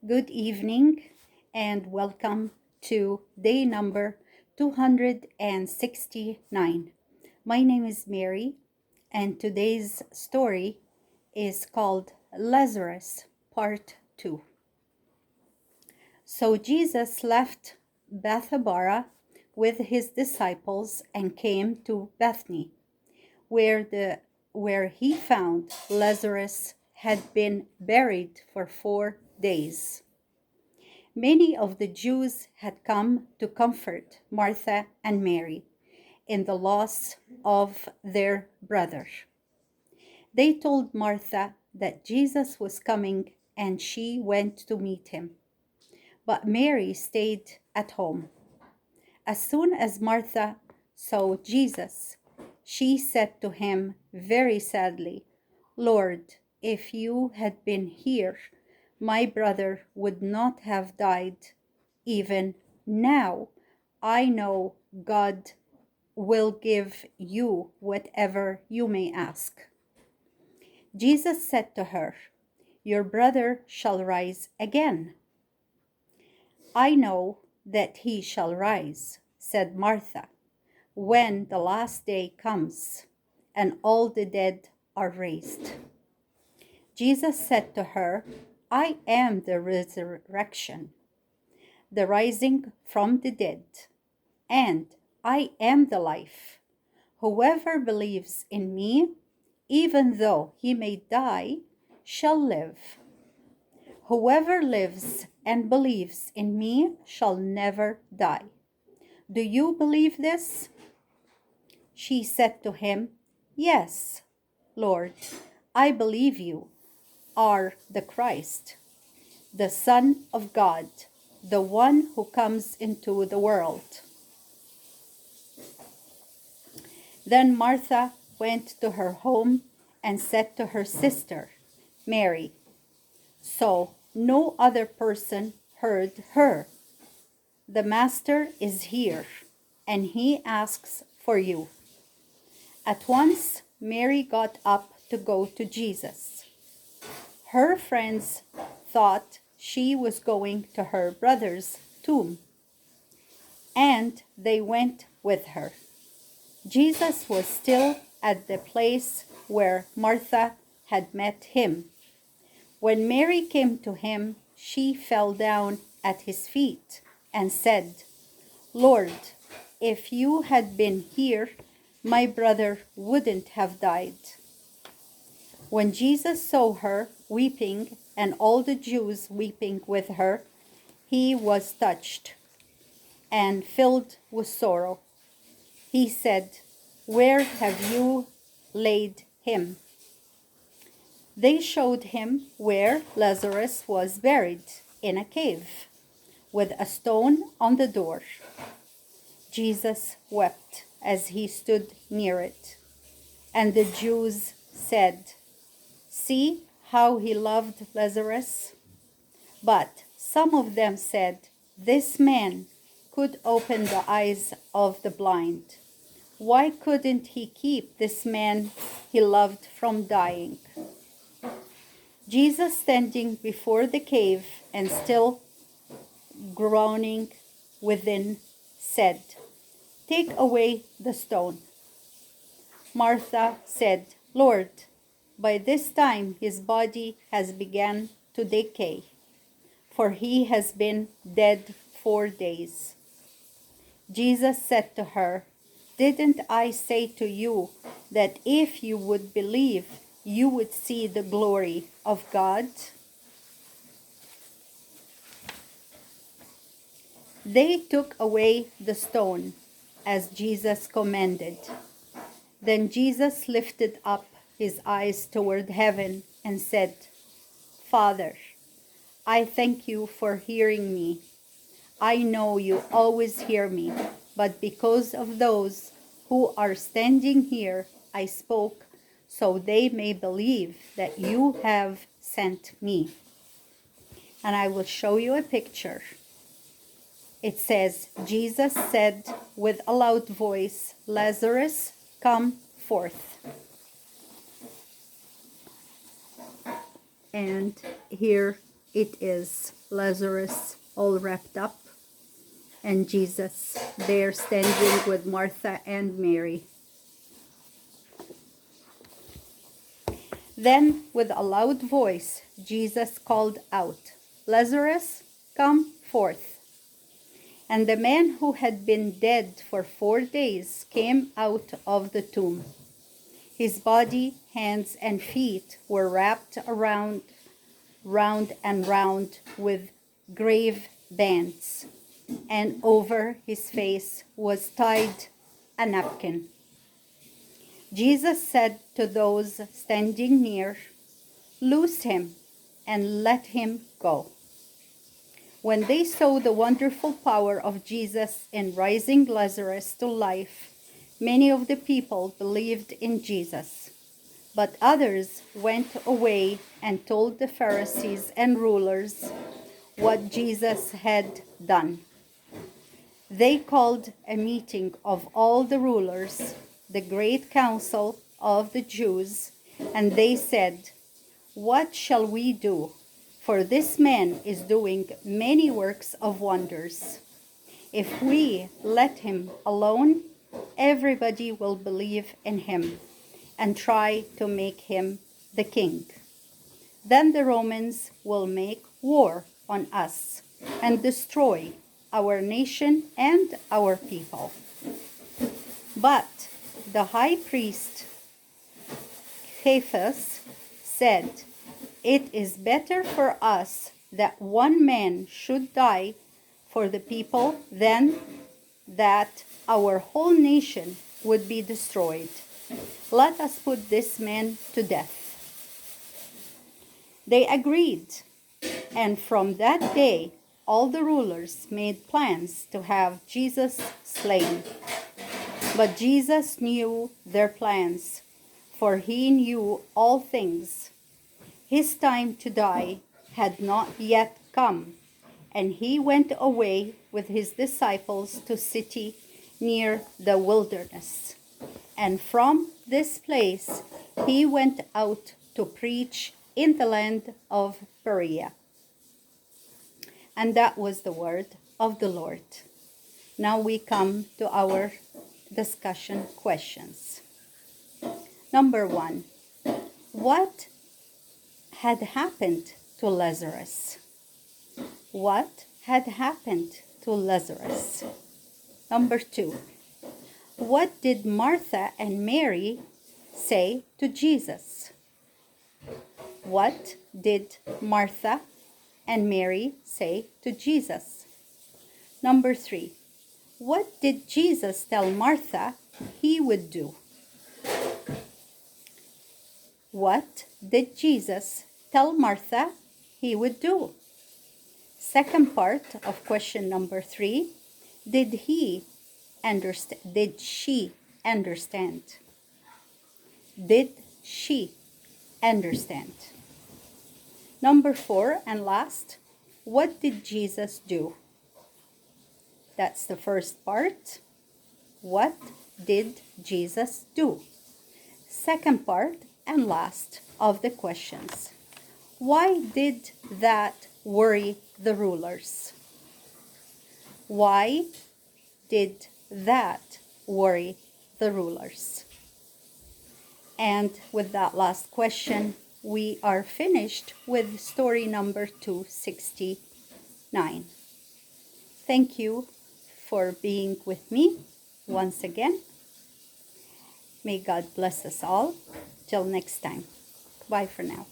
Good evening and welcome to day number 269. My name is Mary and today's story is called Lazarus Part 2. So Jesus left Bethabara with his disciples and came to Bethany, where he found Lazarus had been buried for 4 days. Many of the Jews had come to comfort Martha and Mary in the loss of their brother. They told Martha that Jesus was coming and she went to meet him. But Mary stayed at home. As soon as Martha saw Jesus, she said to him very sadly, "Lord, if you had been here, my brother would not have died. Even now, I know God will give you whatever you may ask." Jesus said to her, "Your brother shall rise again." "I know that he shall rise," said Martha, "when the last day comes and all the dead are raised." Jesus said to her, "I am the resurrection, the rising from the dead, and I am the life. Whoever believes in me, even though he may die, shall live. Whoever lives and believes in me shall never die. Do you believe this?" She said to him, "Yes, Lord, I believe you are the Christ, the Son of God, the one who comes into the world." Then Martha went to her home and said to her sister Mary, so no other person heard her, "The Master is here, and he asks for you." At once Mary got up to go to Jesus. Her friends thought she was going to her brother's tomb, and they went with her. Jesus was still at the place where Martha had met him. When Mary came to him, she fell down at his feet and said, "Lord, if you had been here, my brother wouldn't have died." When Jesus saw her weeping and all the Jews weeping with her, he was touched and filled with sorrow. He said, "Where have you laid him?" They showed him where Lazarus was buried, in a cave, with a stone on the door. Jesus wept as he stood near it. And the Jews said, "See how he loved Lazarus." But some of them said, "This man could open the eyes of the blind. Why couldn't he keep this man he loved from dying?" Jesus, standing before the cave and still groaning within, said, "Take away the stone." Martha said, "Lord, by this time his body has begun to decay, for he has been dead 4 days." Jesus said to her, "Didn't I say to you that if you would believe, you would see the glory of God?" They took away the stone, as Jesus commanded. Then Jesus lifted up his eyes toward heaven and said, "Father, I thank you for hearing me. I know you always hear me, but because of those who are standing here, I spoke so they may believe that you have sent me." And I will show you a picture. It says, Jesus said with a loud voice, "Lazarus, come forth." And here it is Lazarus all wrapped up, and Jesus there standing with Martha and Mary. Then, with a loud voice, Jesus called out, "Lazarus, come forth." And the man who had been dead for 4 days came out of the tomb. His body, hands, and feet were wrapped round and round with grave bands, and over his face was tied a napkin. Jesus said to those standing near, "Loose him and let him go." When they saw the wonderful power of Jesus in raising Lazarus to life, many of the people believed in Jesus. But others went away and told the Pharisees and rulers what Jesus had done. They called a meeting of all the rulers, the great council of the Jews, and they said, "What shall we do? For this man is doing many works of wonders. If we let him alone, everybody will believe in him and try to make him the king. Then the Romans will make war on us and destroy our nation and our people." But the high priest Caiaphas said, "It is better for us that one man should die for the people than that our whole nation would be destroyed. Let us put this man to death." They agreed, and from that day all the rulers made plans to have Jesus slain. But Jesus knew their plans, for he knew all things. His time to die had not yet come, and he went away with his disciples to a city near the wilderness. And from this place he went out to preach in the land of Perea. And that was the word of the Lord. Now we come to our discussion questions. Number 1. What had happened to Lazarus? What had happened to Lazarus? Number 2. What did Martha and Mary say to Jesus? What did Martha and Mary say to Jesus? Number 3. What did Jesus tell Martha he would do? What did Jesus tell Martha he would do? Second part of question number 3. Did she understand? Did she understand? Number 4 and last, what did Jesus do? That's the first part. What did Jesus do? Second part and last of the questions. Why did that worry the rulers? Why did that worry the rulers? And with that last question, we are finished with story number 269. Thank you for being with me once again. May God bless us all. Till next time. Bye for now.